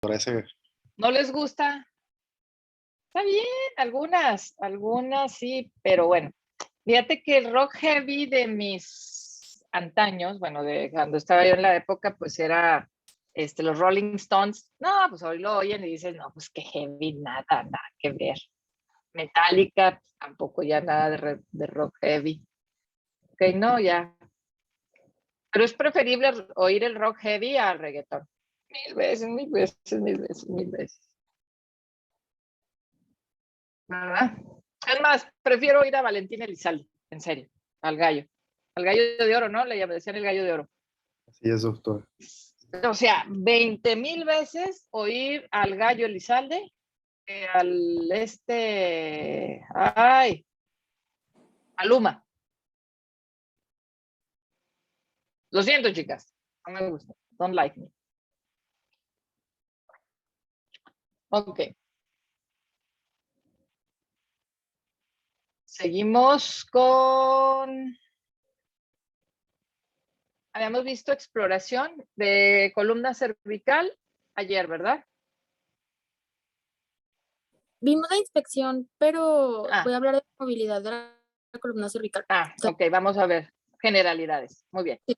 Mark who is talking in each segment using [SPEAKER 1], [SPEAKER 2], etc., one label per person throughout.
[SPEAKER 1] Parece.
[SPEAKER 2] ¿No les gusta? Está bien, algunas sí, pero bueno. Fíjate que el rock heavy de mis antaños, bueno, de cuando estaba yo en la época, pues era los Rolling Stones. No, pues hoy lo oyen y dices, no, pues qué heavy, nada que ver. Metallica, pues, tampoco ya nada de rock heavy. Ok, no, ya. Pero es preferible oír el rock heavy al reggaetón. Mil veces, mil veces, mil veces, mil veces. ¿Verdad? Es más, prefiero ir a Valentín Elizalde, en serio, al gallo. Al gallo de oro, ¿no? Le decían el gallo de oro.
[SPEAKER 1] Así es, doctor.
[SPEAKER 2] O sea, 20,000 veces oír al gallo Elizalde que al Maluma. Lo siento, chicas. No me gusta. Don't like me. Ok. Seguimos con... Habíamos visto exploración de columna cervical ayer, ¿verdad?
[SPEAKER 3] Vimos la inspección, pero
[SPEAKER 2] Ah.
[SPEAKER 3] voy a hablar de movilidad de la columna cervical.
[SPEAKER 2] Ok, vamos a ver generalidades. Muy bien.
[SPEAKER 3] Sí.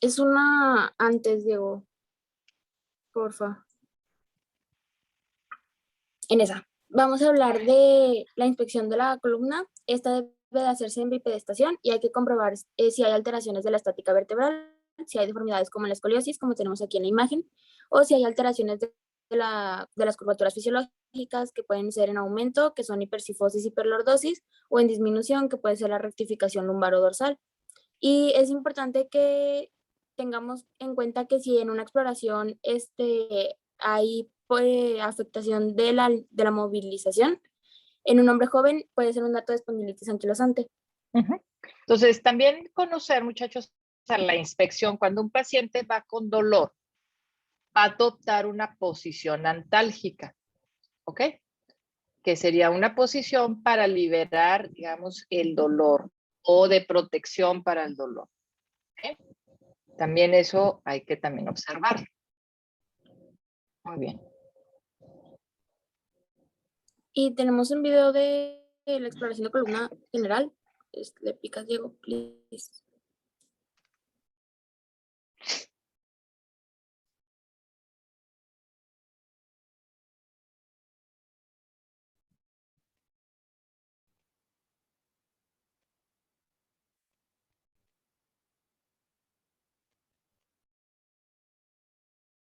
[SPEAKER 3] Es una antes, Diego. Porfa. En esa. Vamos a hablar de la inspección de la columna. Esta debe de hacerse en bipedestación y hay que comprobar si hay alteraciones de la estática vertebral, si hay deformidades como la escoliosis, como tenemos aquí en la imagen, o si hay alteraciones de las curvaturas fisiológicas que pueden ser en aumento, que son hipercifosis, hiperlordosis, o en disminución, que puede ser la rectificación lumbaro-dorsal. Y es importante que tengamos en cuenta que si en una exploración hay afectación de la movilización, en un hombre joven puede ser un dato de espondilitis anquilosante.
[SPEAKER 2] Entonces, también conocer, muchachos, a la inspección, cuando un paciente va con dolor, va a adoptar una posición antálgica, ¿ok? Que sería una posición para liberar, digamos, el dolor o de protección para el dolor. ¿Okay? También eso hay que también observar. Muy bien.
[SPEAKER 3] Y tenemos un video de la exploración de columna general. Le picas, Diego, please.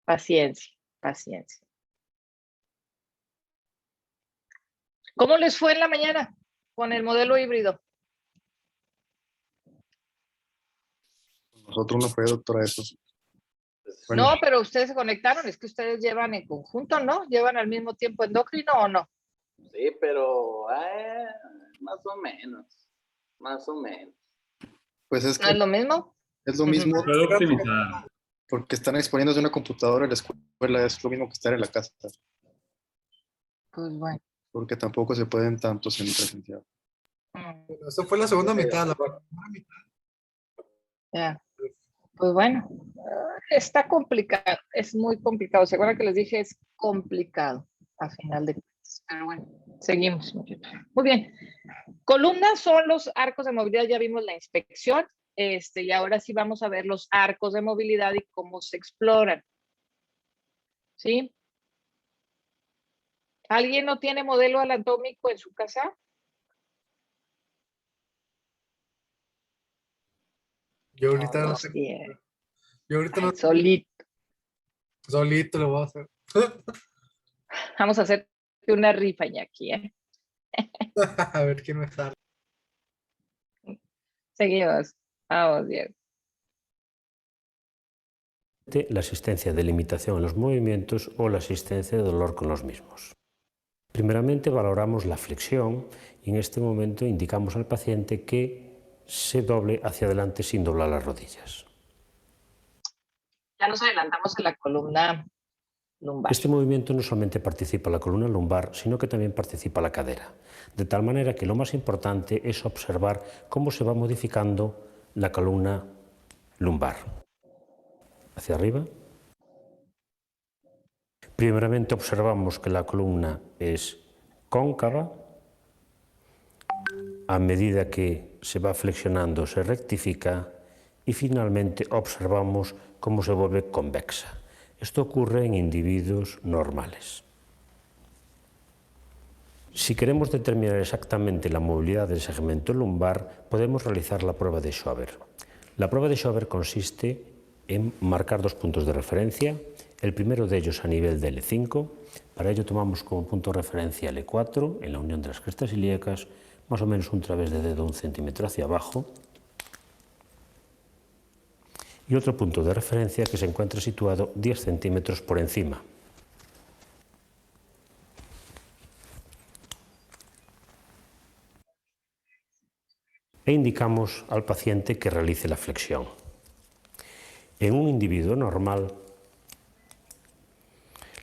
[SPEAKER 2] Paciencia, paciencia. ¿Cómo les fue en la mañana con el modelo híbrido?
[SPEAKER 1] Nosotros no fue, doctora, eso. Bueno,
[SPEAKER 2] No, pero ustedes se conectaron, es que ustedes llevan en conjunto, ¿no? ¿Llevan al mismo tiempo endocrino o no?
[SPEAKER 4] Sí, pero más o menos. Más o menos.
[SPEAKER 1] pues es
[SPEAKER 2] ¿No
[SPEAKER 1] que
[SPEAKER 2] es lo mismo?
[SPEAKER 1] es lo mismo,
[SPEAKER 5] Puedo optimizar.
[SPEAKER 1] porque están exponiéndose una computadora en la escuela, es lo mismo que estar en la casa,
[SPEAKER 2] Pues bueno.
[SPEAKER 1] porque tampoco se pueden tantos en presencial.
[SPEAKER 6] Eso fue la segunda mitad. La primera mitad.
[SPEAKER 2] Ya. Pues bueno, está complicado, es muy complicado. ¿Se acuerdan que les dije? Es complicado, a final de cuentas. Pero bueno, seguimos. Muy bien. Columnas son los arcos de movilidad, ya vimos la inspección, y ahora sí vamos a ver los arcos de movilidad y cómo se exploran. ¿Sí? ¿Alguien no tiene modelo anatómico en su casa?
[SPEAKER 6] Yo ahorita no
[SPEAKER 2] los
[SPEAKER 6] sé.
[SPEAKER 2] tiene.
[SPEAKER 6] Yo ahorita no.
[SPEAKER 2] Solito.
[SPEAKER 6] Solito lo voy a hacer.
[SPEAKER 2] Vamos a hacer una rifa, Iñaki, ¿eh?
[SPEAKER 6] A ver quién me sale.
[SPEAKER 2] Seguimos. Vamos, Diego.
[SPEAKER 7] La asistencia de limitación en los movimientos o la asistencia de dolor con los mismos. Primeramente valoramos la flexión y en este momento indicamos al paciente que se doble hacia adelante sin doblar las rodillas.
[SPEAKER 2] Ya nos adelantamos en la columna lumbar.
[SPEAKER 7] Este movimiento no solamente participa la columna lumbar, sino que también participa la cadera. De tal manera que lo más importante es observar cómo se va modificando la columna lumbar. Hacia arriba. Primeramente observamos que la columna es cóncava. A medida que se va flexionando se rectifica y finalmente observamos cómo se vuelve convexa. Esto ocurre en individuos normales. Si queremos determinar exactamente la movilidad del segmento lumbar, podemos realizar la prueba de Schober. La prueba de Schober consiste en marcar 2 puntos de referencia, el primero de ellos a nivel de L5. Para ello tomamos como punto de referencia L4 en la unión de las crestas ilíacas, más o menos un través de dedo 1 centímetro hacia abajo, y otro punto de referencia que se encuentra situado 10 centímetros por encima. E indicamos al paciente que realice la flexión. En un individuo normal,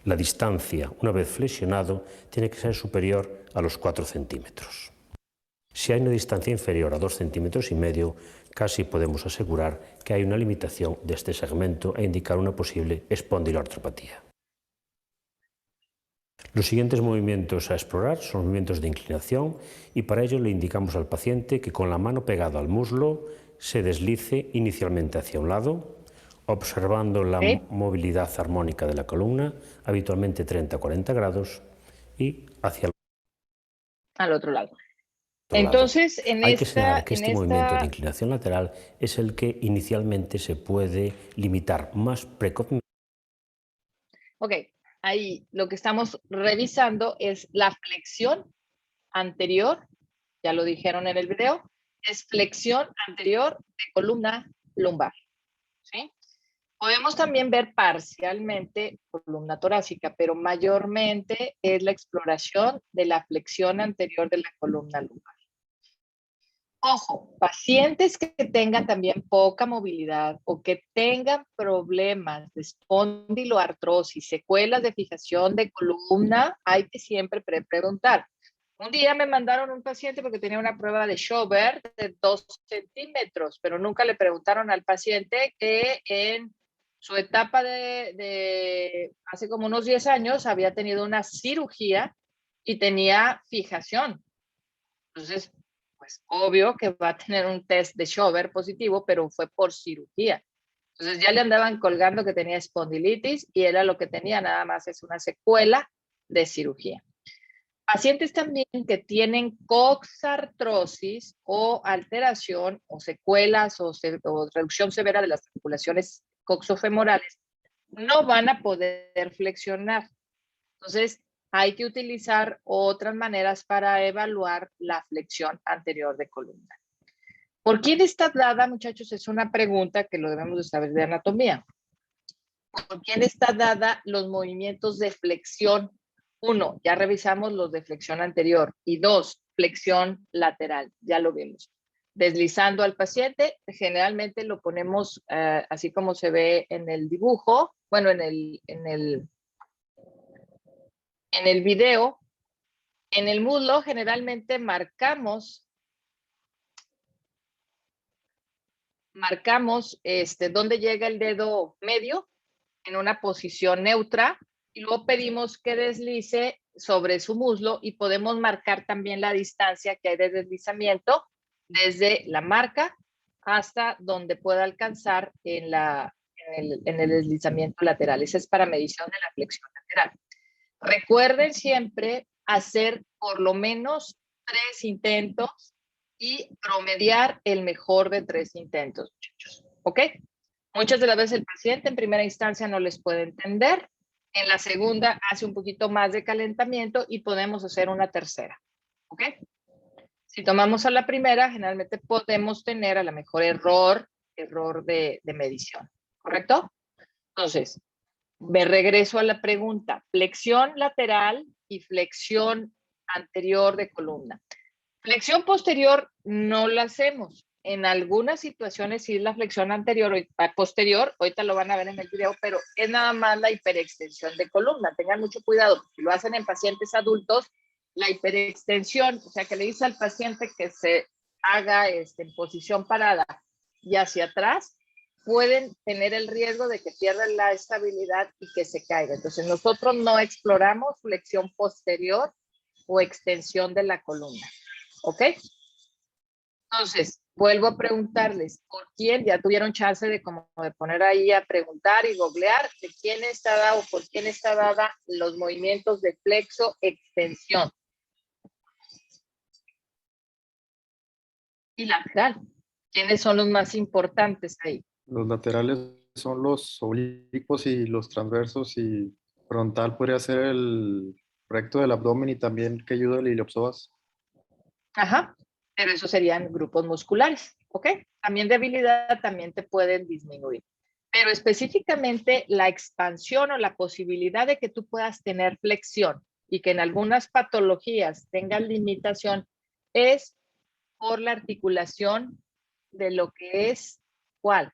[SPEAKER 7] la distancia, una vez flexionado, tiene que ser superior a los 4 centímetros. Si hay una distancia inferior a 2,5 centímetros, casi podemos asegurar que hay una limitación de este segmento e indicar una posible espondiloartropatía. Los siguientes movimientos a explorar son movimientos de inclinación y para ello le indicamos al paciente que con la mano pegada al muslo se deslice inicialmente hacia un lado, observando la movilidad armónica de la columna, habitualmente 30 a 40 grados, y hacia
[SPEAKER 2] al otro lado.
[SPEAKER 7] lado.
[SPEAKER 2] Entonces,
[SPEAKER 7] Hay que señalar que este movimiento de inclinación lateral es el que inicialmente se puede limitar más precozmente.
[SPEAKER 2] Ok, ahí lo que estamos revisando es la flexión anterior, ya lo dijeron en el video, es flexión anterior de columna lumbar, ¿sí? Podemos también ver parcialmente columna torácica, pero mayormente es la exploración de la flexión anterior de la columna lumbar. Ojo, pacientes que tengan también poca movilidad o que tengan problemas de espondiloartrosis, secuelas de fijación de columna, hay que siempre preguntar. Un día me mandaron un paciente porque tenía una prueba de Schober de 2 centímetros, pero nunca le preguntaron al paciente que en su etapa de hace como unos 10 años había tenido una cirugía y tenía fijación. Entonces, pues obvio que va a tener un test de Schober positivo, pero fue por cirugía. Entonces ya le andaban colgando que tenía espondilitis y era lo que tenía, nada más es una secuela de cirugía. Pacientes también que tienen coxartrosis o alteración o secuelas o reducción severa de las articulaciones coxofemorales, no van a poder flexionar. Entonces, hay que utilizar otras maneras para evaluar la flexión anterior de columna. ¿Por quién está dada, muchachos? Es una pregunta que lo debemos de saber de anatomía. ¿Por quién está dada los movimientos de flexión? 1, ya revisamos los de flexión anterior. Y 2, flexión lateral. Ya lo vimos. Deslizando al paciente, generalmente lo ponemos así como se ve en el dibujo, bueno, en el video. En el muslo generalmente marcamos dónde llega el dedo medio en una posición neutra y luego pedimos que deslice sobre su muslo y podemos marcar también la distancia que hay de deslizamiento desde la marca hasta donde pueda alcanzar en el deslizamiento lateral. Esa es para medición de la flexión lateral. Recuerden siempre hacer por lo menos 3 intentos y promediar el mejor de 3 intentos, muchachos. ¿Ok? Muchas de las veces el paciente en primera instancia no les puede entender. En la segunda hace un poquito más de calentamiento y podemos hacer una tercera. ¿Ok? Si tomamos a la primera, generalmente podemos tener a lo mejor error de medición. ¿Correcto? Entonces, me regreso a la pregunta. Flexión lateral y flexión anterior de columna. Flexión posterior no la hacemos. En algunas situaciones sí es la flexión anterior o posterior, ahorita lo van a ver en el video, pero es nada más la hiperextensión de columna. Tengan mucho cuidado, porque lo hacen en pacientes adultos, la hiperextensión, o sea que le dice al paciente que se haga en posición parada y hacia atrás, pueden tener el riesgo de que pierdan la estabilidad y que se caiga. Entonces nosotros no exploramos flexión posterior o extensión de la columna, ¿ok? Entonces, vuelvo a preguntarles, ¿por quién? Ya tuvieron chance de como de poner ahí a preguntar y googlear de quién está dado o por quién está dada los movimientos de flexo extensión. Y lateral. ¿Quiénes son los más importantes ahí?
[SPEAKER 1] Los laterales son los oblicuos y los transversos, y frontal podría ser el recto del abdomen y también que ayuda el iliopsoas.
[SPEAKER 2] Ajá, pero eso serían grupos musculares, ¿ok? También debilidad también te pueden disminuir. Pero específicamente la expansión o la posibilidad de que tú puedas tener flexión y que en algunas patologías tengas limitación es por la articulación de lo que es, ¿cuál?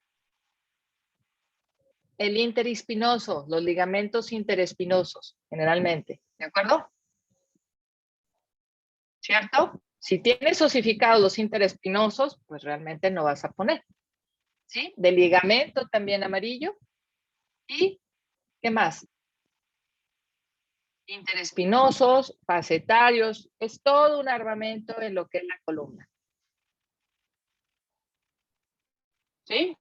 [SPEAKER 2] El interespinoso, los ligamentos interespinosos, generalmente, ¿de acuerdo? ¿Cierto? Si tienes osificados los interespinosos, pues realmente no vas a poner, ¿sí? De ligamento también amarillo. ¿Y qué más? Interespinosos, facetarios, es todo un armamento en lo que es la columna. ¿Sí?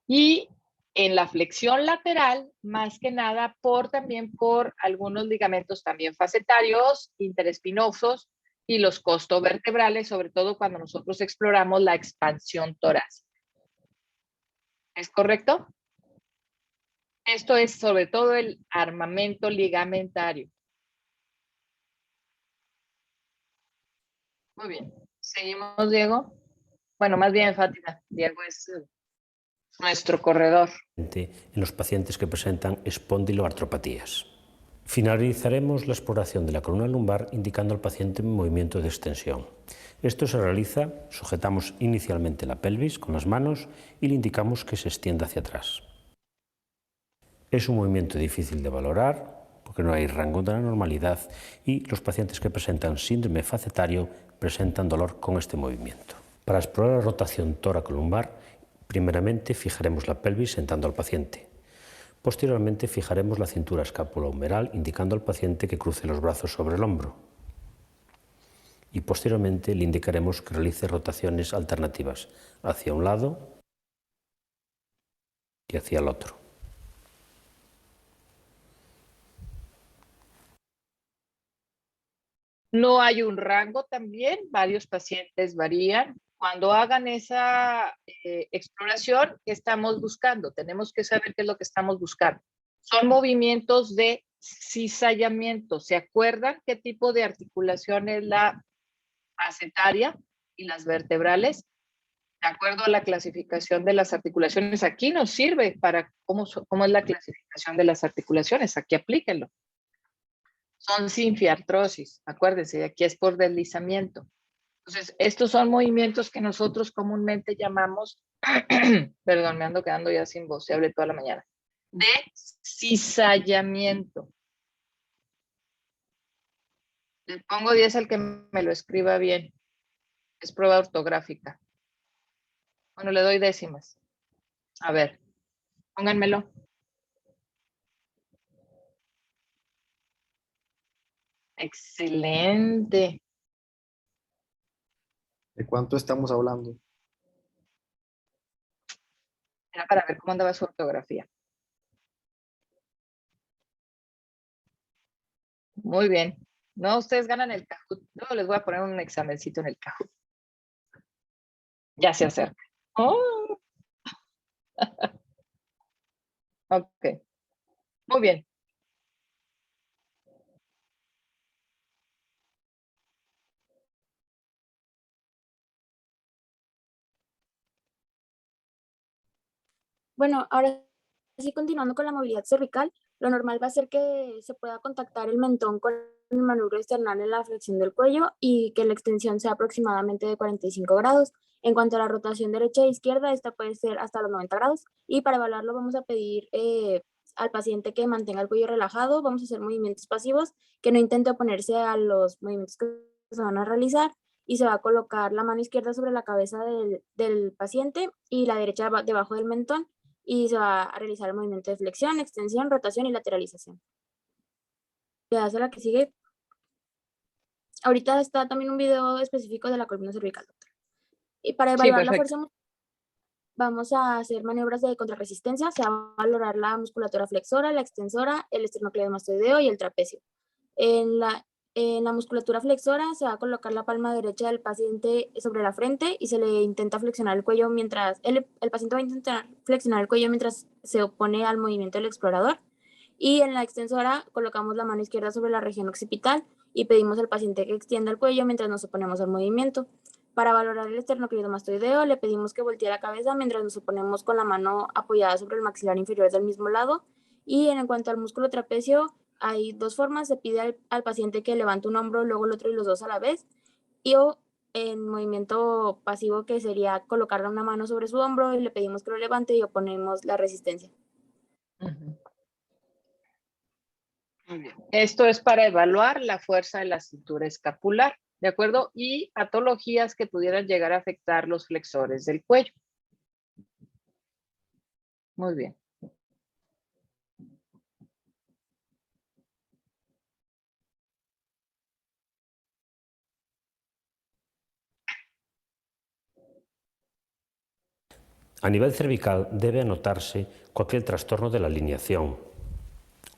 [SPEAKER 2] Y en la flexión lateral, más que nada, también por algunos ligamentos también facetarios, interespinosos y los costovertebrales, sobre todo cuando nosotros exploramos la expansión torácica. ¿Es correcto? Esto es sobre todo el armamento ligamentario. Muy bien. Seguimos, Diego. Bueno, más bien, Fátima. Diego es nuestro corredor.
[SPEAKER 7] En los pacientes que presentan espondiloartropatías. Finalizaremos la exploración de la columna lumbar indicando al paciente un movimiento de extensión. Esto se realiza, sujetamos inicialmente la pelvis con las manos y le indicamos que se extienda hacia atrás. Es un movimiento difícil de valorar porque no hay rango de la normalidad y los pacientes que presentan síndrome facetario presentan dolor con este movimiento. Para explorar la rotación tóraco-lumbar, primeramente fijaremos la pelvis sentando al paciente. Posteriormente fijaremos la cintura escapulohumeral indicando al paciente que cruce los brazos sobre el hombro. Y posteriormente le indicaremos que realice rotaciones alternativas hacia un lado y hacia el otro.
[SPEAKER 2] No hay un rango también, varios pacientes varían. Cuando hagan esa exploración, ¿qué estamos buscando? Tenemos que saber qué es lo que estamos buscando. Son movimientos de cizallamiento. ¿Se acuerdan qué tipo de articulación es la facetaria y las vertebrales? De acuerdo a la clasificación de las articulaciones, aquí nos sirve para cómo es la clasificación de las articulaciones. Aquí aplíquenlo. Son sinfiartrosis, acuérdense, aquí es por deslizamiento. Entonces, estos son movimientos que nosotros comúnmente llamamos, perdón, me ando quedando ya sin voz, se hablé toda la mañana, de cizallamiento. Le pongo 10 al que me lo escriba bien. Es prueba ortográfica. Bueno, le doy décimas. A ver, pónganmelo. Excelente.
[SPEAKER 1] ¿De cuánto estamos hablando?
[SPEAKER 2] Era para ver cómo andaba su ortografía. Muy bien. No, ustedes ganan el Kahoot. Luego les voy a poner un examencito en el Kahoot. Ya se acerca. Oh. Ok. Muy bien.
[SPEAKER 3] Bueno, ahora sí, continuando con la movilidad cervical, lo normal va a ser que se pueda contactar el mentón con el manubrio external en la flexión del cuello y que la extensión sea aproximadamente de 45 grados. En cuanto a la rotación derecha e izquierda, esta puede ser hasta los 90 grados. Y para evaluarlo vamos a pedir al paciente que mantenga el cuello relajado. Vamos a hacer movimientos pasivos, que no intente oponerse a los movimientos que se van a realizar. Y se va a colocar la mano izquierda sobre la cabeza del paciente y la derecha debajo del mentón. Y se va a realizar el movimiento de flexión, extensión, rotación y lateralización. Le das a la que sigue. Ahorita está también un video específico de la columna cervical. Y para
[SPEAKER 2] Sí,
[SPEAKER 3] evaluar la
[SPEAKER 2] perfecto.
[SPEAKER 3] fuerza, vamos a hacer maniobras de contrarresistencia. Se va a valorar la musculatura flexora, la extensora, el esternocleidomastoideo y el trapecio. En la musculatura flexora se va a colocar la palma derecha del paciente sobre la frente y se le intenta flexionar el cuello mientras el paciente va a intentar flexionar el cuello mientras se opone al movimiento del explorador. Y en la extensora colocamos la mano izquierda sobre la región occipital y pedimos al paciente que extienda el cuello mientras nos oponemos al movimiento. Para valorar el esternocleidomastoideo, le pedimos que voltee la cabeza mientras nos oponemos con la mano apoyada sobre el maxilar inferior del mismo lado. Y en cuanto al músculo trapecio, hay dos formas. Se pide al paciente que levante un hombro, luego el otro y los dos a la vez. Y o en movimiento pasivo, que sería colocarle una mano sobre su hombro y le pedimos que lo levante y oponemos la resistencia.
[SPEAKER 2] Ujú. Muy bien. Esto es para evaluar la fuerza de la cintura escapular, ¿de acuerdo? Y patologías que pudieran llegar a afectar los flexores del cuello. Muy bien.
[SPEAKER 7] A nivel cervical debe anotarse cualquier trastorno de la alineación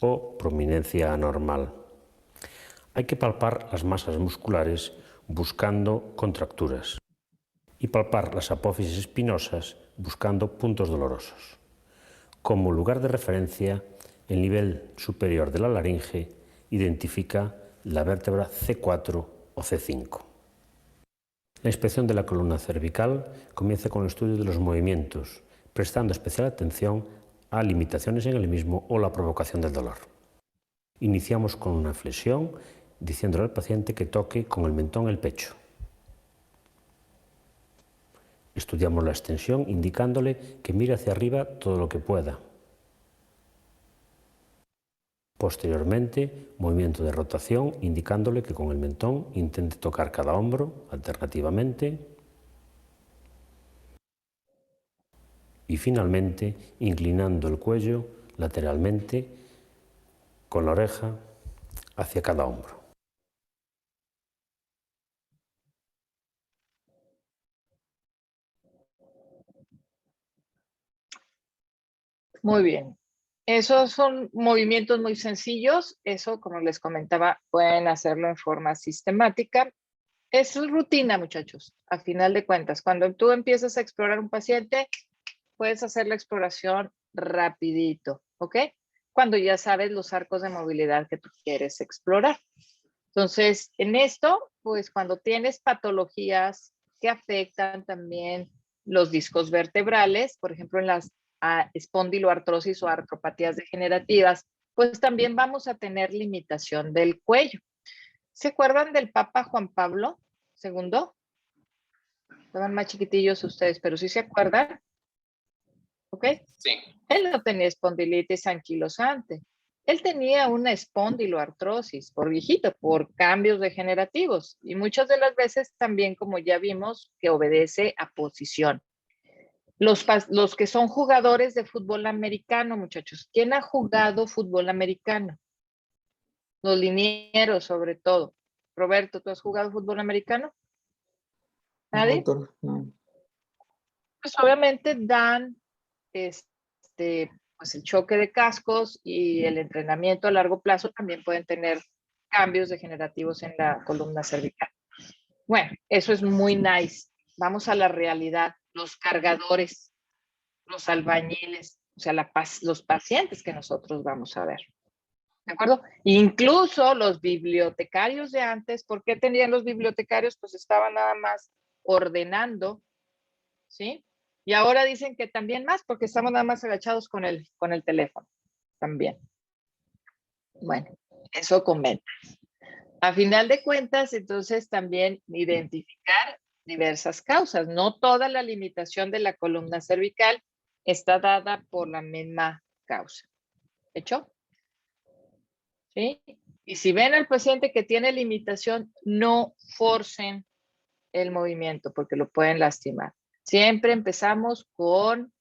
[SPEAKER 7] o prominencia anormal. Hay que palpar las masas musculares buscando contracturas y palpar las apófisis espinosas buscando puntos dolorosos. Como lugar de referencia, el nivel superior de la laringe identifica la vértebra C4 o C5. La inspección de la columna cervical comienza con el estudio de los movimientos, prestando especial atención a limitaciones en el mismo o la provocación del dolor. Iniciamos con una flexión, diciéndole al paciente que toque con el mentón el pecho. Estudiamos la extensión, indicándole que mire hacia arriba todo lo que pueda. Posteriormente, movimiento de rotación, indicándole que con el mentón intente tocar cada hombro alternativamente. Y finalmente, inclinando el cuello lateralmente con la oreja hacia cada hombro.
[SPEAKER 2] Muy bien. Esos son movimientos muy sencillos. Eso, como les comentaba, pueden hacerlo en forma sistemática. Es rutina, muchachos. A final de cuentas, cuando tú empiezas a explorar un paciente, puedes hacer la exploración rapidito, ¿ok? Cuando ya sabes los arcos de movilidad que tú quieres explorar. Entonces, en esto, pues cuando tienes patologías que afectan también los discos vertebrales, por ejemplo, en las espondiloartrosis o artropatías degenerativas, pues también vamos a tener limitación del cuello. ¿Se acuerdan del Papa Juan Pablo II? Estaban más chiquitillos ustedes, pero sí se acuerdan. ¿Ok?
[SPEAKER 4] Sí.
[SPEAKER 2] Él no tenía espondilitis anquilosante. Él tenía una espondiloartrosis por viejito, por cambios degenerativos. Y muchas de las veces también, como ya vimos, que obedece a posición. Los que son jugadores de fútbol americano, muchachos. ¿Quién ha jugado fútbol americano? Los linieros, sobre todo. Roberto, ¿tú has jugado fútbol americano? ¿Nadie?
[SPEAKER 6] Doctor, no.
[SPEAKER 2] Pues obviamente dan pues el choque de cascos y el entrenamiento a largo plazo también pueden tener cambios degenerativos en la columna cervical. Bueno, eso es muy nice. Vamos a la realidad. Los cargadores, los albañiles, o sea, los pacientes que nosotros vamos a ver. ¿De acuerdo? Incluso los bibliotecarios de antes, ¿por qué tenían los bibliotecarios? Pues estaban nada más ordenando, ¿sí? Y ahora dicen que también más, porque estamos nada más agachados con el teléfono, también. Bueno, eso comenta. A final de cuentas, entonces también identificar diversas causas. No toda la limitación de la columna cervical está dada por la misma causa. ¿Hecho? ¿Sí? Y si ven al paciente que tiene limitación, no forcen el movimiento porque lo pueden lastimar. Siempre empezamos con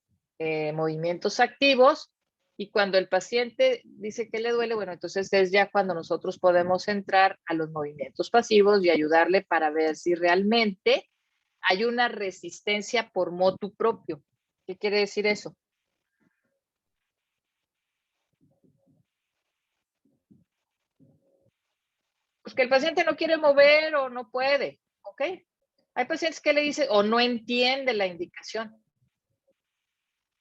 [SPEAKER 2] movimientos activos y cuando el paciente dice que le duele, bueno, entonces es ya cuando nosotros podemos entrar a los movimientos pasivos y ayudarle para ver si realmente hay una resistencia por motu propio. ¿Qué quiere decir eso? Pues que el paciente no quiere mover o no puede, ¿ok? Hay pacientes que le dicen o no entiende la indicación.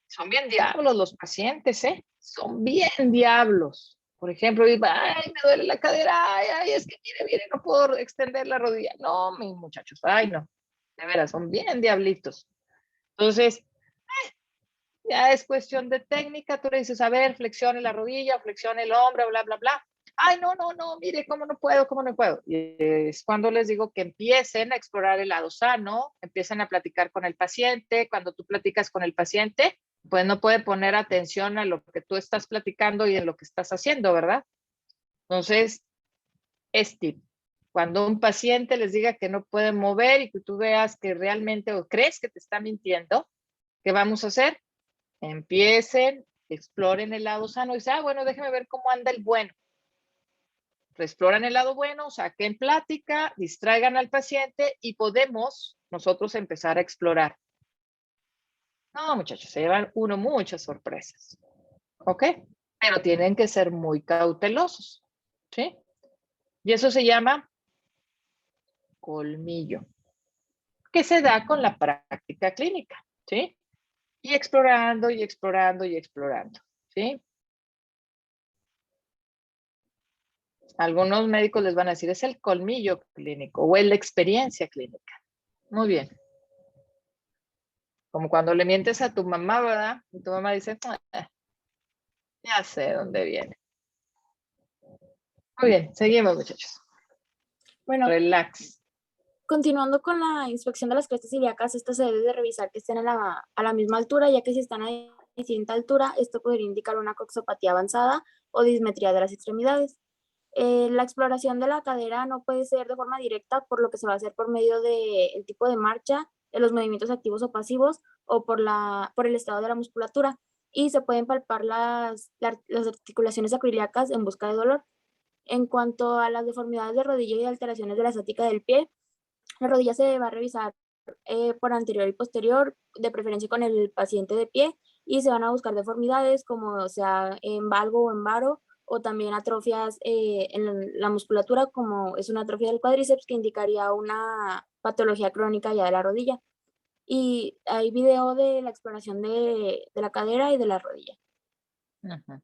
[SPEAKER 2] Son bien diablos los pacientes, ¿eh? Son bien diablos. Por ejemplo, ay, me duele la cadera, ay, es que mire, no puedo extender la rodilla. No, mis muchachos, ay, no. De veras, son bien diablitos. Entonces, ya es cuestión de técnica. Tú le dices, a ver, flexione la rodilla, flexione el hombro, bla, bla, bla. Ay, no, mire, cómo no puedo. Y es cuando les digo que empiecen a explorar el lado sano, empiecen a platicar con el paciente. Cuando tú platicas con el paciente, pues no puede poner atención a lo que tú estás platicando y en lo que estás haciendo, ¿verdad? Entonces, es tip. Cuando un paciente les diga que no puede mover y que tú veas que realmente o crees que te está mintiendo, ¿qué vamos a hacer? Empiecen, exploren el lado sano y dicen, bueno, déjeme ver cómo anda el bueno. Exploran el lado bueno, saquen plática, distraigan al paciente y podemos nosotros empezar a explorar. No, muchachos, se llevan uno muchas sorpresas. ¿Ok? Pero tienen que ser muy cautelosos. ¿Sí? Y eso se llama colmillo, que se da con la práctica clínica. ¿Sí? Y explorando, y explorando, y explorando. ¿Sí? Algunos médicos les van a decir, es el colmillo clínico o es la experiencia clínica. Muy bien. Como cuando le mientes a tu mamá, ¿verdad? Y tu mamá dice, ya sé dónde viene. Muy bien, seguimos, muchachos.
[SPEAKER 3] Bueno,
[SPEAKER 2] Relax.
[SPEAKER 3] continuando con la inspección de las crestas ilíacas, esta se debe de revisar que estén a la misma altura, ya que si están a distinta altura, esto podría indicar una coxopatía avanzada o dismetría de las extremidades. La exploración de la cadera no puede ser de forma directa, por lo que se va a hacer por medio del tipo de marcha, de los movimientos activos o pasivos, o por el estado de la musculatura. Y se pueden palpar las articulaciones acroiliacas en busca de dolor. En cuanto a las deformidades de rodilla y alteraciones de la estática del pie, la rodilla se va a revisar por anterior y posterior, de preferencia con el paciente de pie, y se van a buscar deformidades como sea en valgo o en varo, o también atrofias en la musculatura, como es una atrofia del cuádriceps que indicaría una patología crónica ya de la rodilla. Y hay video de la exploración de la cadera y de la rodilla.
[SPEAKER 2] Ajá.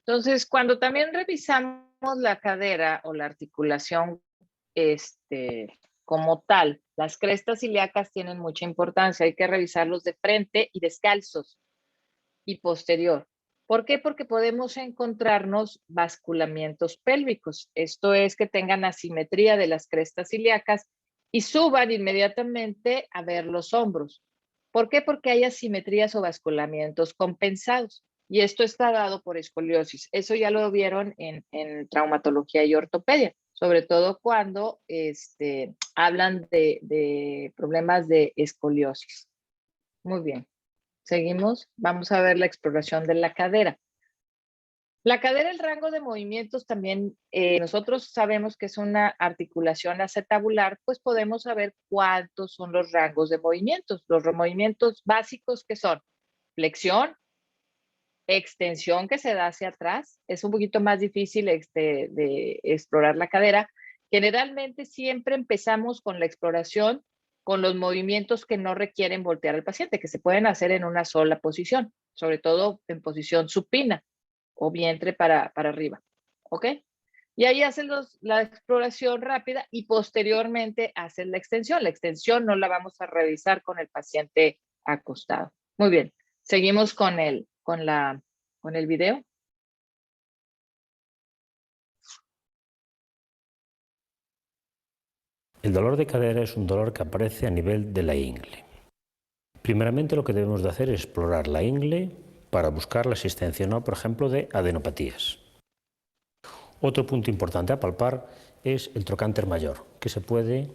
[SPEAKER 2] Entonces, cuando también revisamos la cadera o la articulación como tal, las crestas ilíacas tienen mucha importancia. Hay que revisarlos de frente y descalzos y posterior. ¿Por qué? Porque podemos encontrarnos basculamientos pélvicos. Esto es que tengan asimetría de las crestas ilíacas y suban inmediatamente a ver los hombros. ¿Por qué? Porque hay asimetrías o basculamientos compensados. Y esto está dado por escoliosis. Eso ya lo vieron en traumatología y ortopedia, sobre todo cuando hablan de problemas de escoliosis. Muy bien. Seguimos. Vamos a ver la exploración de la cadera. La cadera, el rango de movimientos también, nosotros sabemos que es una articulación acetabular, pues podemos saber cuántos son los rangos de movimientos. Los movimientos básicos que son flexión, extensión que se da hacia atrás. Es un poquito más difícil de explorar la cadera. Generalmente siempre empezamos con la exploración con los movimientos que no requieren voltear al paciente, que se pueden hacer en una sola posición, sobre todo en posición supina o vientre para arriba. ¿Ok? Y ahí hacen la exploración rápida y posteriormente hacen la extensión. La extensión no la vamos a revisar con el paciente acostado. Muy bien. Seguimos con el video.
[SPEAKER 7] El dolor de cadera es un dolor que aparece a nivel de la ingle. Primeramente lo que debemos de hacer es explorar la ingle para buscar la existencia o no, por ejemplo, de adenopatías. Otro punto importante a palpar es el trocánter mayor, que se puede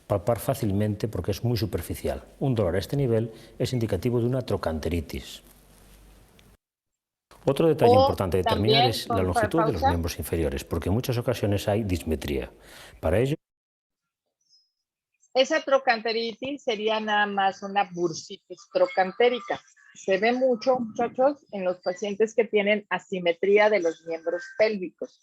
[SPEAKER 7] palpar fácilmente porque es muy superficial. Un dolor a este nivel es indicativo de una trocanteritis. Otro detalle importante a determinar
[SPEAKER 2] también,
[SPEAKER 7] es la longitud de los
[SPEAKER 2] pausa.
[SPEAKER 7] miembros inferiores, porque en muchas ocasiones hay dismetría. Para ello,
[SPEAKER 2] Esa trocanteritis sería nada más una bursitis trocantérica. Se ve mucho, muchachos, en los pacientes que tienen asimetría de los miembros pélvicos,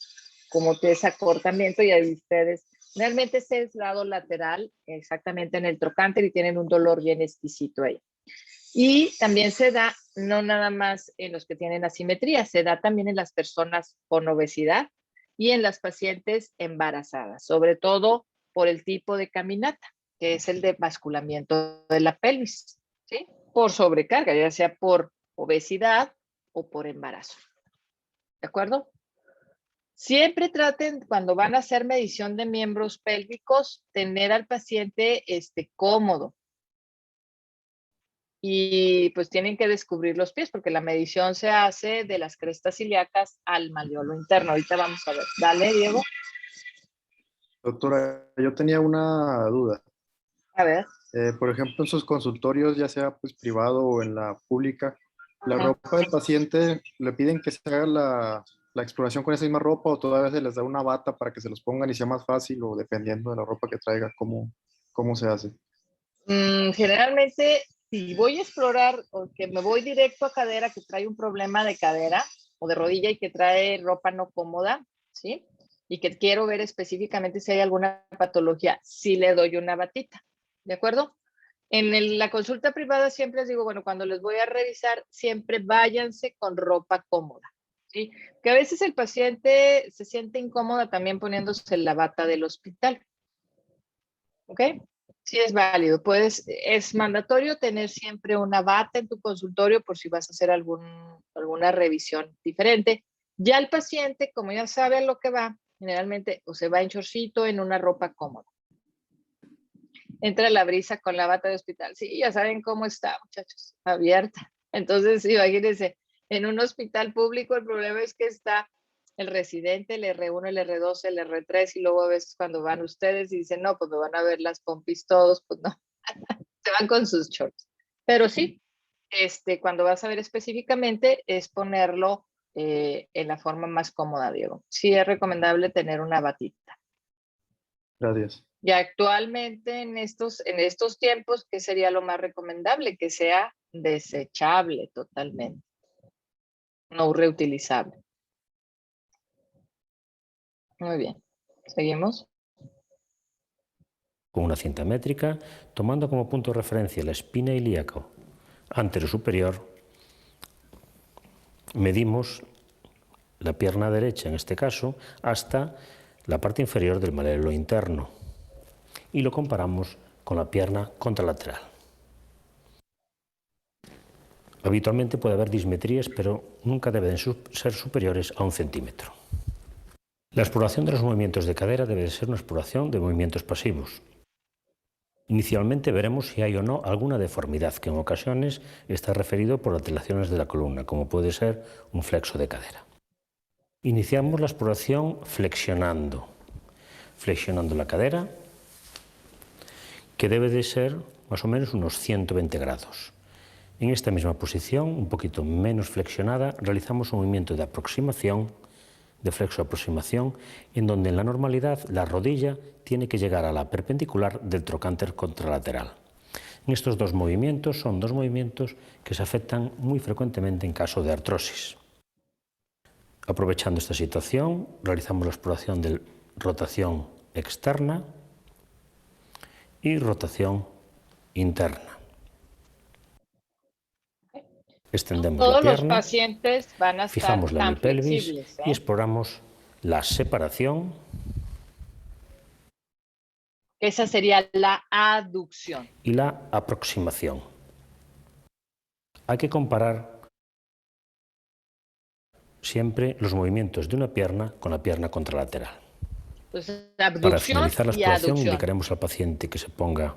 [SPEAKER 2] como que es acortamiento, y ahí ustedes realmente ese es lado lateral, exactamente en el trocánter, y tienen un dolor bien exquisito ahí. Y también se da no nada más en los que tienen asimetría, se da también en las personas con obesidad y en las pacientes embarazadas, sobre todo por el tipo de caminata, que es el de basculamiento de la pelvis, ¿sí? Por sobrecarga, ya sea por obesidad o por embarazo. ¿De acuerdo? Siempre traten, cuando van a hacer medición de miembros pélvicos, tener al paciente cómodo. Y pues tienen que descubrir los pies, porque la medición se hace de las crestas ilíacas al malleolo interno. Ahorita vamos a ver. Dale, Diego.
[SPEAKER 1] Doctora, yo tenía una duda.
[SPEAKER 2] A ver.
[SPEAKER 1] Por ejemplo, en sus consultorios, ya sea pues privado o en la pública, la
[SPEAKER 2] Ajá.
[SPEAKER 1] ropa del paciente, ¿le piden que se haga la exploración con esa misma ropa o todavía se les da una bata para que se los pongan y sea más fácil, o dependiendo de la ropa que traiga, cómo se hace?
[SPEAKER 2] Generalmente, si voy a explorar o que me voy directo a cadera, que trae un problema de cadera o de rodilla y que trae ropa no cómoda, ¿sí? Y que quiero ver específicamente si hay alguna patología, sí le doy una batita, ¿de acuerdo? En la consulta privada siempre les digo, bueno, cuando les voy a revisar, siempre váyanse con ropa cómoda, ¿sí? Que a veces el paciente se siente incómoda también poniéndose la bata del hospital, ¿ok? Sí es válido. Es mandatorio tener siempre una bata en tu consultorio por si vas a hacer alguna revisión diferente. Ya el paciente, como ya sabe a lo que va, generalmente o se va en shortcito, en una ropa cómoda. Entra la brisa con la bata de hospital. Sí, ya saben cómo está, muchachos, abierta. Entonces, imagínense, en un hospital público el problema es que está el residente, el R1, el R2, el R3, y luego a veces cuando van ustedes y dicen, no, pues me van a ver las pompis todos, pues no, se van con sus shorts. Pero sí, cuando vas a ver específicamente es ponerlo en la forma más cómoda, Diego. Sí es recomendable tener una batita.
[SPEAKER 1] Gracias.
[SPEAKER 2] Y actualmente en estos tiempos, ¿qué sería lo más recomendable? Que sea desechable totalmente, no reutilizable. Muy bien, seguimos.
[SPEAKER 7] con una cinta métrica, tomando como punto de referencia la espina ilíaca antero superior, medimos la pierna derecha, en este caso, hasta la parte inferior del malleolo interno y lo comparamos con la pierna contralateral. Habitualmente puede haber dismetrías, pero nunca deben ser superiores a 1 centímetro. La exploración de los movimientos de cadera debe ser una exploración de movimientos pasivos. Inicialmente veremos si hay o no alguna deformidad, que en ocasiones está referido por alteraciones de la columna, como puede ser un flexo de cadera. Iniciamos la exploración flexionando la cadera, que debe de ser más o menos unos 120 grados. En esta misma posición, un poquito menos flexionada, realizamos un movimiento de aproximación, de flexo-aproximación, en donde en la normalidad la rodilla tiene que llegar a la perpendicular del trocánter contralateral. En estos dos movimientos son dos movimientos que se afectan muy frecuentemente en caso de artrosis. Aprovechando esta situación, realizamos la exploración de rotación externa y rotación interna. Extendemos la
[SPEAKER 2] Todos
[SPEAKER 7] pierna,
[SPEAKER 2] los pacientes van a estar
[SPEAKER 7] fijamos la
[SPEAKER 2] tan
[SPEAKER 7] hemipelvis
[SPEAKER 2] flexibles,
[SPEAKER 7] y exploramos la separación.
[SPEAKER 2] Esa sería la aducción.
[SPEAKER 7] Y la aproximación. Hay que comparar siempre los movimientos de una pierna con la pierna contralateral.
[SPEAKER 2] Entonces,
[SPEAKER 7] Para
[SPEAKER 2] abducción
[SPEAKER 7] finalizar la
[SPEAKER 2] y
[SPEAKER 7] exploración,
[SPEAKER 2] aducción.
[SPEAKER 7] indicaremos al paciente que se ponga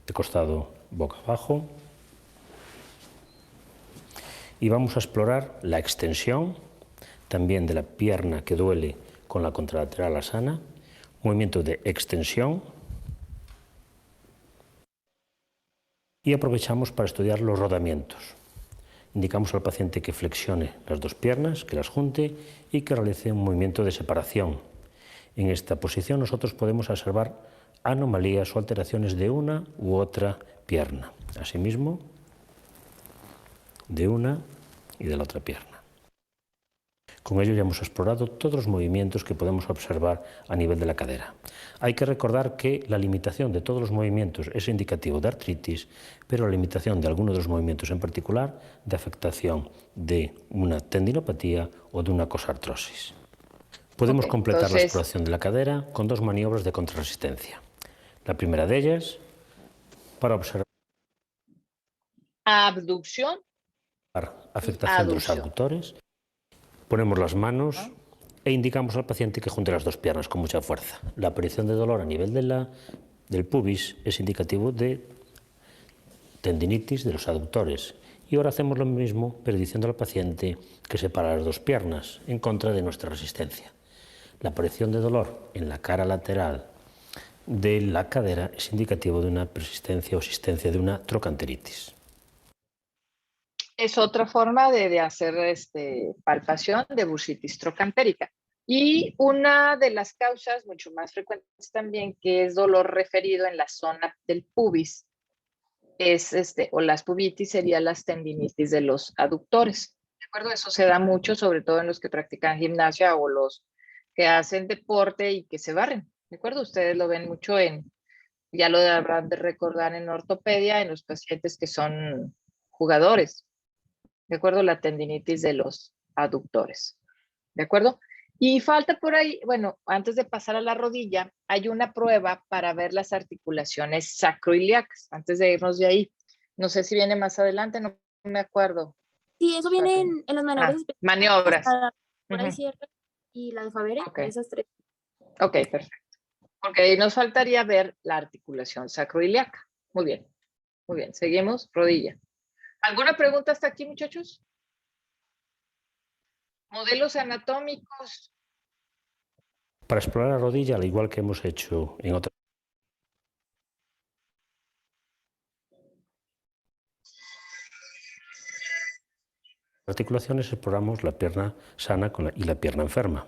[SPEAKER 7] de costado boca abajo y vamos a explorar la extensión también de la pierna que duele con la contralateral sana, movimiento de extensión, y aprovechamos para estudiar los rodamientos. Indicamos al paciente que flexione las dos piernas, que las junte y que realice un movimiento de separación. En esta posición nosotros podemos observar anomalías o alteraciones de una u otra pierna. Asimismo, de una y de la otra pierna. Con ello ya hemos explorado todos los movimientos que podemos observar a nivel de la cadera. Hay que recordar que la limitación de todos los movimientos es indicativo de artritis, pero la limitación de algunos de los movimientos en particular de afectación de una tendinopatía o de una cosartrosis. Podemos completar la exploración de la cadera con dos maniobras de contrarresistencia. La primera de ellas, para observar
[SPEAKER 2] Abducción.
[SPEAKER 7] Afectación de los abductores. Ponemos las manos e indicamos al paciente que junte las dos piernas con mucha fuerza. La aparición de dolor a nivel del pubis es indicativo de tendinitis de los aductores. Y ahora hacemos lo mismo, pero diciendo al paciente que separa las dos piernas en contra de nuestra resistencia. La aparición de dolor en la cara lateral de la cadera es indicativo de una persistencia o existencia de una trocanteritis.
[SPEAKER 2] Es otra forma de hacer palpación de bursitis trocantérica. Y una de las causas mucho más frecuentes también, que es dolor referido en la zona del pubis, es o las pubitis, sería las tendinitis de los aductores. ¿De acuerdo? Eso se da mucho, sobre todo en los que practican gimnasia o los que hacen deporte y que se barren. ¿De acuerdo? Ustedes lo ven mucho ya lo habrán de recordar en ortopedia, en los pacientes que son jugadores. ¿De acuerdo? La tendinitis de los aductores. ¿De acuerdo? Y falta por ahí, bueno, antes de pasar a la rodilla, hay una prueba para ver las articulaciones sacroiliacas, antes de irnos de ahí. No sé si viene más adelante, no me acuerdo.
[SPEAKER 3] Sí, eso viene en las maniobras específicas.
[SPEAKER 2] Maniobras.
[SPEAKER 3] La cierre y la de Favere, esas tres.
[SPEAKER 2] Ok, perfecto. Porque ahí nos faltaría ver la articulación sacroiliaca. Muy bien, muy bien. Seguimos, rodilla. ¿Alguna pregunta hasta aquí, muchachos? Modelos anatómicos.
[SPEAKER 7] Para explorar la rodilla, al igual que hemos hecho en otras articulaciones, exploramos la pierna sana y la pierna enferma.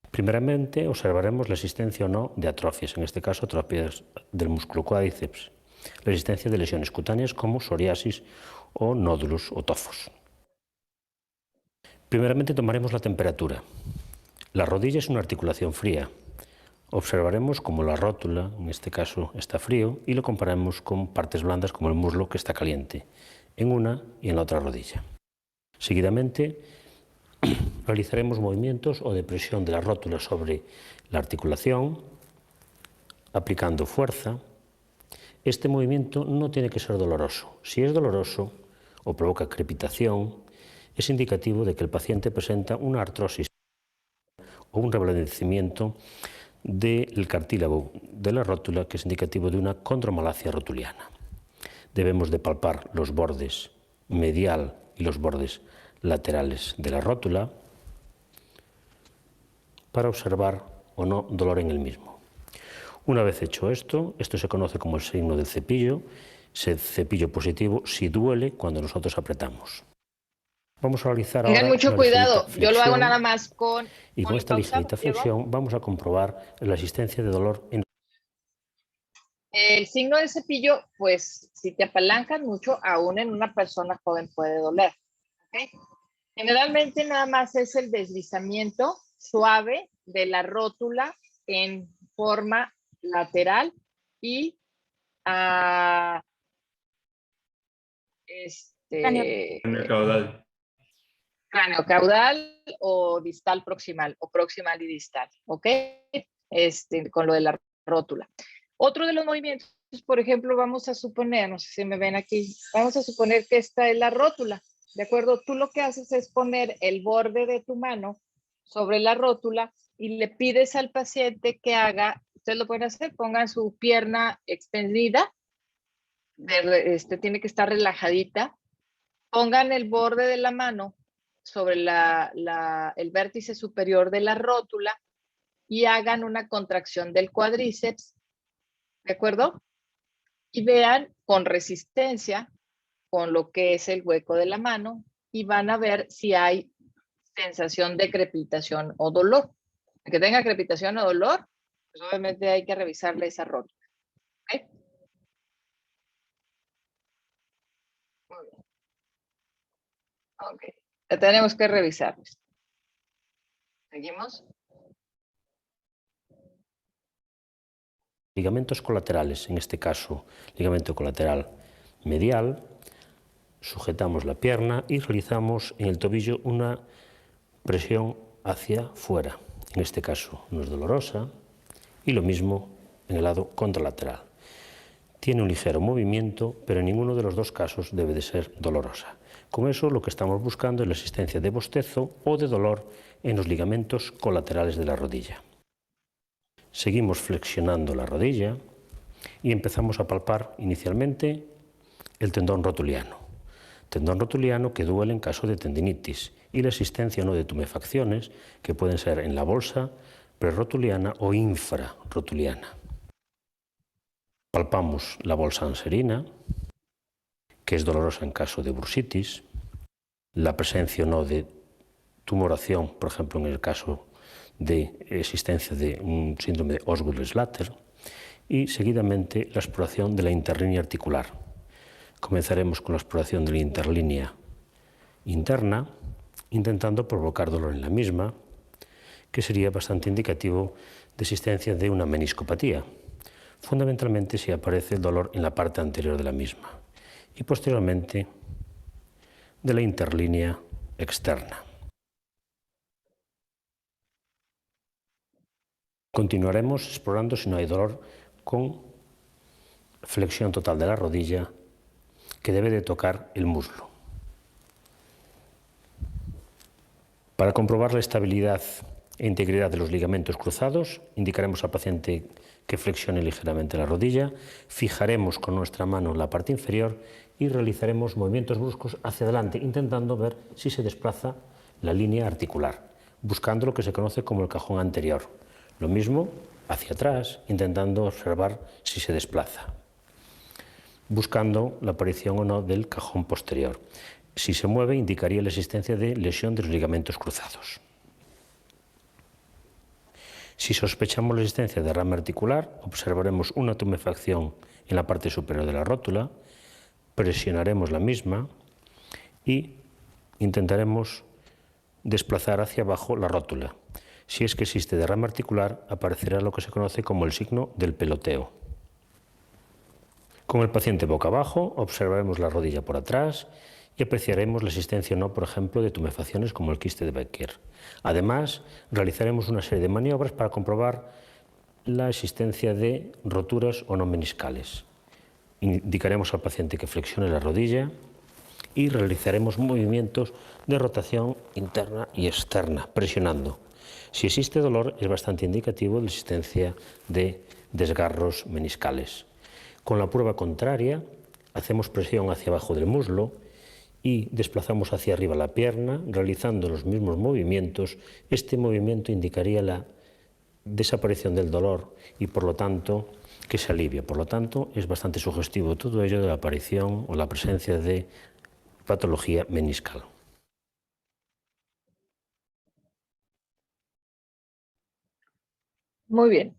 [SPEAKER 7] Primeramente, observaremos la existencia o no de atrofias, en este caso atrofias del músculo cuádriceps, la existencia de lesiones cutáneas como psoriasis o nódulos o tofos. Primeramente tomaremos la temperatura. La rodilla es una articulación fría. Observaremos cómo la rótula, en este caso, está frío y lo comparamos con partes blandas como el muslo que está caliente, en una y en la otra rodilla. Seguidamente, realizaremos movimientos o de presión de la rótula sobre la articulación, aplicando fuerza. Este movimiento no tiene que ser doloroso. Si es doloroso o provoca crepitación, es indicativo de que el paciente presenta una artrosis o un reblandecimiento del cartílago de la rótula, que es indicativo de una condromalacia rotuliana. Debemos de palpar los bordes medial y los bordes laterales de la rótula para observar o no dolor en el mismo. Una vez hecho esto se conoce como el signo del cepillo, cepillo positivo si duele cuando nosotros apretamos. Vamos a realizar ahora
[SPEAKER 2] mucho cuidado, yo lo hago nada más con...
[SPEAKER 7] Y con esta ligerita flexión vamos a comprobar la existencia de dolor en...
[SPEAKER 2] El signo del cepillo, pues si te apalancas mucho, aún en una persona joven puede doler. ¿Okay? Generalmente nada más es el deslizamiento suave de la rótula en forma lateral y cráneo caudal o distal proximal o proximal y distal, ¿ok? Con lo de la rótula. Otro de los movimientos, por ejemplo, vamos a suponer, no sé si me ven aquí, vamos a suponer que esta es la rótula, ¿de acuerdo? Tú lo que haces es poner el borde de tu mano sobre la rótula y le pides al paciente que haga, ustedes lo pueden hacer, pongan su pierna extendida, tiene que estar relajadita, pongan el borde de la mano sobre el vértice superior de la rótula y hagan una contracción del cuádriceps, ¿de acuerdo? Y vean con resistencia, con lo que es el hueco de la mano, y van a ver si hay sensación de crepitación o dolor. Que tenga crepitación o dolor, pues obviamente hay que revisarle esa rótula. ¿Okay? Muy bien. Ok. La tenemos que revisar. ¿Seguimos?
[SPEAKER 7] Ligamentos colaterales, en este caso, ligamento colateral medial, sujetamos la pierna y realizamos en el tobillo una presión hacia fuera. En este caso no es dolorosa, y lo mismo en el lado contralateral. Tiene un ligero movimiento, pero en ninguno de los dos casos debe de ser dolorosa. Con eso lo que estamos buscando es la existencia de bostezo o de dolor en los ligamentos colaterales de la rodilla. Seguimos flexionando la rodilla y empezamos a palpar inicialmente el tendón rotuliano. Tendón rotuliano que duele en caso de tendinitis y la existencia o no de tumefacciones que pueden ser en la bolsa prerrotuliana o infrarrotuliana. Palpamos la bolsa anserina, que es dolorosa en caso de bursitis, la presencia o no de tumoración, por ejemplo en el caso de existencia de un síndrome de Osgood-Schlatter, y seguidamente la exploración de la interlínea articular. Comenzaremos con la exploración de la interlínea interna, intentando provocar dolor en la misma, que sería bastante indicativo de existencia de una meniscopatía, fundamentalmente si aparece el dolor en la parte anterior de la misma, y posteriormente de la interlínea externa. Continuaremos explorando si no hay dolor con flexión total de la rodilla que debe de tocar el muslo. Para comprobar la estabilidad e integridad de los ligamentos cruzados, indicaremos al paciente que flexione ligeramente la rodilla, fijaremos con nuestra mano la parte inferior y realizaremos movimientos bruscos hacia adelante, intentando ver si se desplaza la línea articular, buscando lo que se conoce como el cajón anterior. Lo mismo hacia atrás, intentando observar si se desplaza, buscando la aparición o no del cajón posterior. Si se mueve, indicaría la existencia de lesión de los ligamentos cruzados. Si sospechamos la existencia de derrame articular, observaremos una tumefacción en la parte superior de la rótula, presionaremos la misma y intentaremos desplazar hacia abajo la rótula. Si es que existe derrame articular, aparecerá lo que se conoce como el signo del peloteo. Con el paciente boca abajo, observaremos la rodilla por atrás y apreciaremos la existencia o no, por ejemplo, de tumefacciones como el quiste de Becker. Además, realizaremos una serie de maniobras para comprobar la existencia de roturas o no meniscales. Indicaremos al paciente que flexione la rodilla y realizaremos movimientos de rotación interna y externa, presionando. Si existe dolor, es bastante indicativo de la existencia de desgarros meniscales. Con la prueba contraria, hacemos presión hacia abajo del muslo y desplazamos hacia arriba la pierna, realizando los mismos movimientos. Este movimiento indicaría la desaparición del dolor y, por lo tanto, que se alivia. Por lo tanto, es bastante sugestivo todo ello de la aparición o la presencia de patología meniscal.
[SPEAKER 2] Muy bien.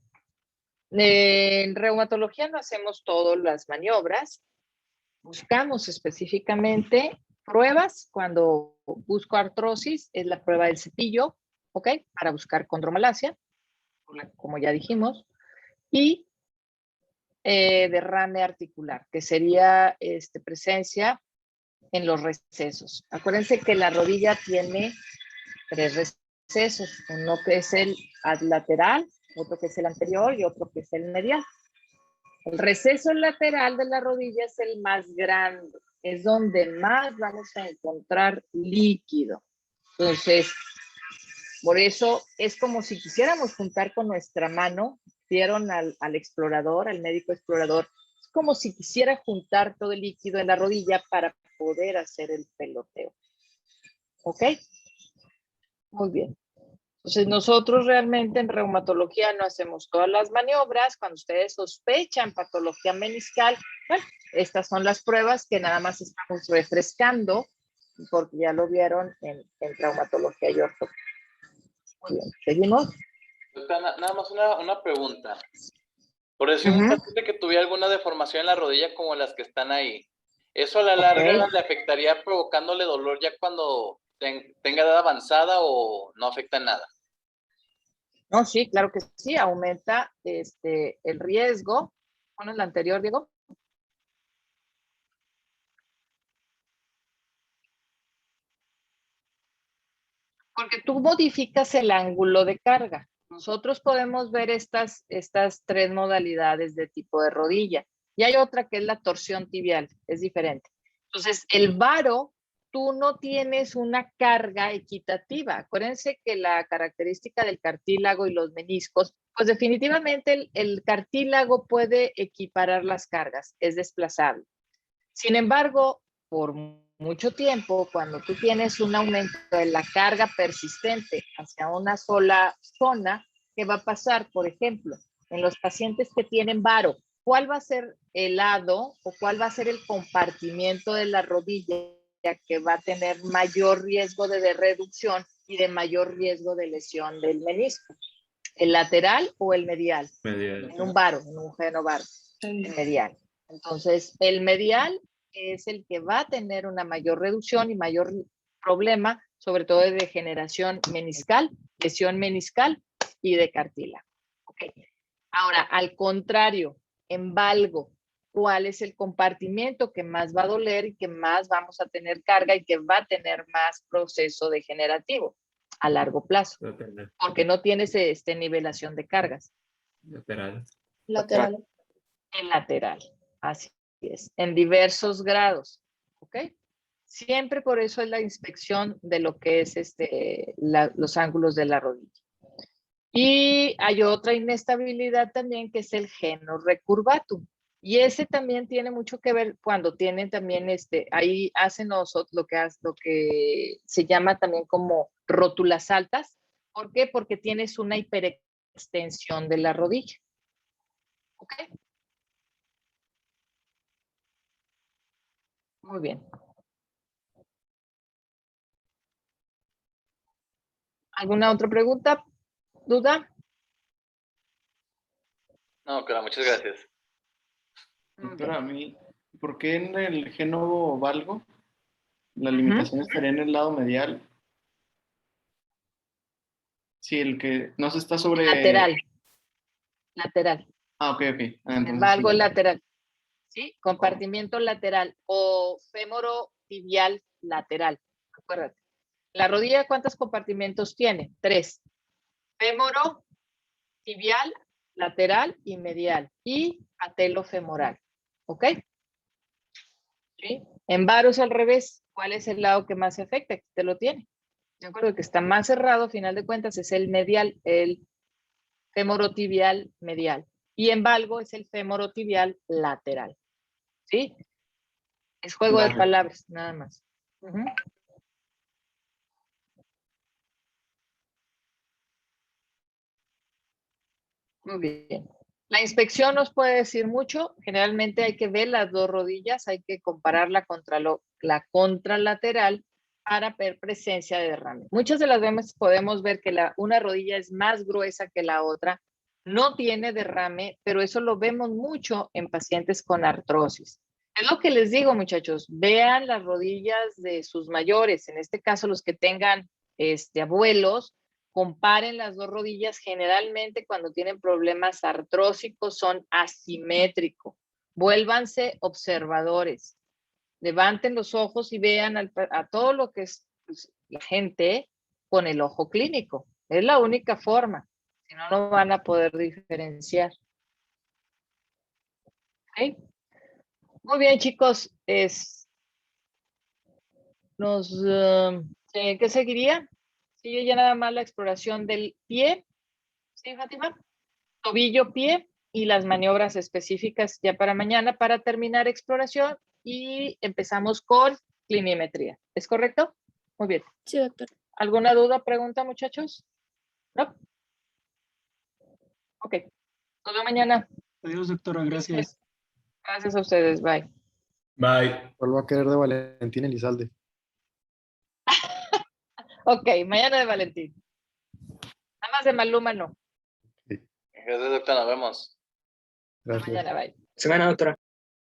[SPEAKER 2] En reumatología no hacemos todas las maniobras. Buscamos específicamente pruebas. Cuando busco artrosis, es la prueba del cepillo, ¿ok? Para buscar condromalacia, como ya dijimos. Y derrame articular, que sería presencia en los recesos. Acuérdense que la rodilla tiene 3 recesos, uno que es el lateral, otro que es el anterior y otro que es el medial. El receso lateral de la rodilla es el más grande, es donde más vamos a encontrar líquido. Entonces, Por eso es como si quisiéramos juntar con nuestra mano, dieron al explorador, al médico explorador, es como si quisiera juntar todo el líquido en la rodilla para poder hacer el peloteo. ¿Ok? Muy bien. Entonces nosotros realmente en reumatología no hacemos todas las maniobras. Cuando ustedes sospechan patología meniscal, bueno, estas son las pruebas que nada más estamos refrescando porque ya lo vieron en traumatología y ortopedia. Muy bien, seguimos.
[SPEAKER 4] Doctora, nada más una pregunta. Por decir un paciente que tuviera alguna deformación en la rodilla como las que están ahí, ¿eso a la larga le afectaría provocándole dolor ya cuando tenga edad avanzada o no afecta en nada?
[SPEAKER 2] No, sí, claro que sí, aumenta el riesgo. Bueno, el anterior, Diego. Porque tú modificas el ángulo de carga. Nosotros podemos ver estas tres modalidades de tipo de rodilla. Y hay otra que es la torsión tibial, es diferente. Entonces, el varo, tú no tienes una carga equitativa. Acuérdense que la característica del cartílago y los meniscos, pues definitivamente el cartílago puede equiparar las cargas, es desplazable. Sin embargo, por mucho tiempo, cuando tú tienes un aumento de la carga persistente hacia una sola zona, ¿qué va a pasar? Por ejemplo, en los pacientes que tienen varo, ¿cuál va a ser el lado o cuál va a ser el compartimiento de la rodilla que va a tener mayor riesgo de reducción y de mayor riesgo de lesión del menisco? ¿El lateral o el medial?
[SPEAKER 5] Medial.
[SPEAKER 2] En un varo, en un genovaro, el medial. Entonces, el medial es el que va a tener una mayor reducción y mayor problema, sobre todo de degeneración meniscal, lesión meniscal y de cartílago. Okay. Ahora, al contrario, en valgo, ¿cuál es el compartimento que más va a doler y que más vamos a tener carga y que va a tener más proceso degenerativo a largo plazo?
[SPEAKER 5] Lateral.
[SPEAKER 2] Porque no tienes nivelación de cargas.
[SPEAKER 5] Lateral.
[SPEAKER 3] Lateral.
[SPEAKER 2] El lateral, así es, en diversos grados, ¿ok? Siempre por eso es la inspección de lo que es los ángulos de la rodilla. Y hay otra inestabilidad también que es el geno recurvatum. Y ese también tiene mucho que ver cuando tienen también ahí hacen lo que se llama también como rótulas altas. ¿Por qué? Porque tienes una hiperextensión de la rodilla. ¿Ok? Muy bien. ¿Alguna otra pregunta? ¿Duda?
[SPEAKER 4] No, claro, muchas gracias.
[SPEAKER 8] Doctora, a mí, ¿por qué en el geno valgo la limitación estaría en el lado medial? Sí, el que no se está sobre...
[SPEAKER 2] Lateral. Lateral.
[SPEAKER 8] Ah, ok.
[SPEAKER 2] En valgo lateral. ¿Sí? Compartimiento lateral o fémoro tibial lateral. Acuérdate. La rodilla, ¿cuántos compartimentos tiene? 3. Fémoro, tibial, lateral y medial. Y atelofemoral. ¿Ok? ¿Sí? En varos al revés. ¿Cuál es el lado que más se afecta? Aquí te lo tiene. De acuerdo, que está más cerrado, a final de cuentas, es el medial, el femorotibial medial. Y en valgo es el femorotibial lateral. ¿Sí? Es juego de palabras, nada más. Muy bien. La inspección nos puede decir mucho. Generalmente hay que ver las dos rodillas, hay que compararla contra la contralateral para ver presencia de derrame. Muchas de las veces podemos ver que una rodilla es más gruesa que la otra, no tiene derrame, pero eso lo vemos mucho en pacientes con artrosis. Es lo que les digo, muchachos, vean las rodillas de sus mayores, en este caso los que tengan abuelos, comparen las dos rodillas. Generalmente cuando tienen problemas artrósicos son asimétricos. Vuélvanse observadores. Levanten los ojos y vean a todo lo que es pues, la gente con el ojo clínico. Es la única forma. Si no, no van a poder diferenciar. ¿Okay? Muy bien, chicos. ¿Qué seguiría? Sigue ya nada más la exploración del pie. ¿Sí, Fátima? Tobillo, pie y las maniobras específicas ya para mañana para terminar exploración y empezamos con clinimetría. ¿Es correcto? Muy bien.
[SPEAKER 3] Sí, doctor.
[SPEAKER 2] ¿Alguna duda, pregunta, muchachos? ¿No? Ok. Nos vemos mañana.
[SPEAKER 5] Adiós, doctora, gracias.
[SPEAKER 2] Gracias a ustedes. Bye.
[SPEAKER 9] Bye.
[SPEAKER 1] Vuelvo a querer de Valentín Elizalde.
[SPEAKER 2] Ok, mañana de Valentín. Nada más de Maluma, no.
[SPEAKER 4] Gracias, doctor. Nos vemos.
[SPEAKER 1] Gracias.
[SPEAKER 2] Mañana, bye.
[SPEAKER 5] Semana, doctora.